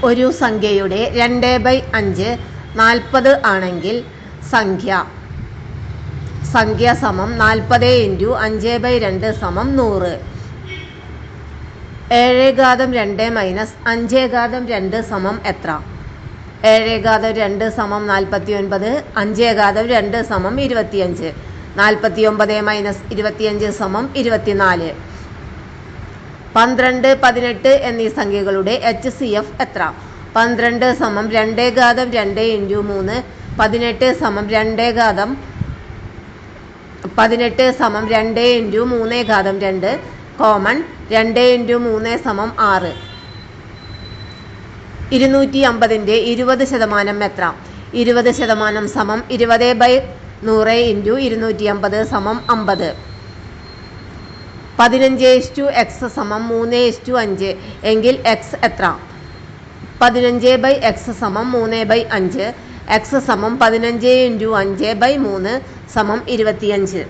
ഒരു സംഖ്യയുടെ 2/5 40 ആണെങ്കിൽ സംഖ്യ സമം 40 × 5/2 സമം 100. 7/2 - 5/2 സമം എത്ര? 7/2 സമം 49, 5/2 സമം 25, 49 - 25 സമം 24. 12, 18 എന്നീ സംഖ്യകളുടെ HCF എത്ര? 12 സമം 2/2 × 3, 18 സമം 2 × 3/2, കോമൺ 2 × 3 സമം 6. 250-ന്റെ 20% എത്ര? 20% സമം 20/100 × 250 സമം 50. 15x സമം 3:5 എങ്കിൽ x എത്ര? 15/x സമം 3/5. x സമം 15 × 5/3 സമം 25.